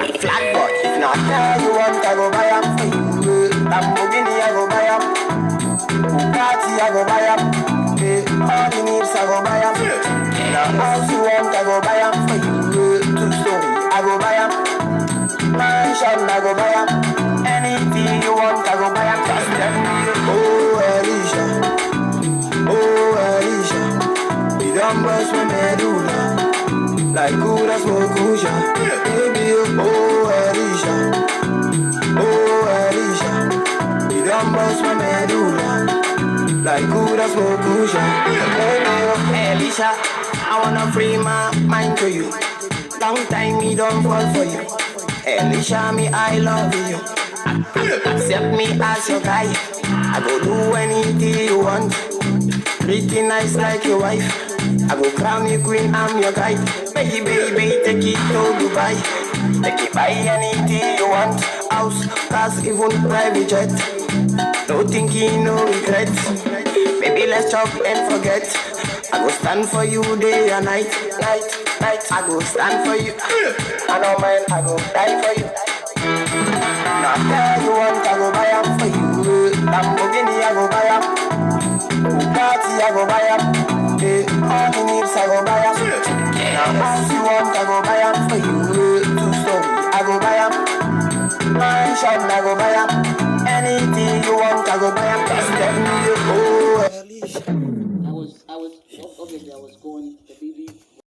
black flag, but if not car you want, I go buy 'em for you. Lamborghini, I go buy 'em. Bugatti, I go buy 'em. All you need, I go buy 'em. Now house you want, I go buy 'em for you. Two-story, I go buy 'em. Mansion, I go buy 'em. Anything you want, I go buy 'em. Just tell me, oh ELLISHA, oh ELLISHA. You done bust my medulla, like Kuda smoke Kusha. Baby, oh ELLISHA, oh ELLISHA. You done bust my medulla, like Kuda smoke Kusha. Baby, oh ELLISHA, I wanna free my mind to you. Long time me don't fall for you. ELLISHA, me I love you. Accept me as your guy. I go do anything you want. Pretty nice like your wife. I go crown you queen, I'm your guide. Baby, baby, take it to Dubai. Take it buy anything you want. House, cars, even private jet. No thinking, no regret. Baby, let's chop and forget. I go stand for you day and night, night, night. I go stand for you. I know man, I go die for you. Now tell you want, I go buy 'em for you. Lamborghini, I go buy 'em. Bugatti, I go buy 'em. All you need, I go buy 'em. Now house you want, I go buy 'em for you. Two-story, I go buy 'em. Mansion, I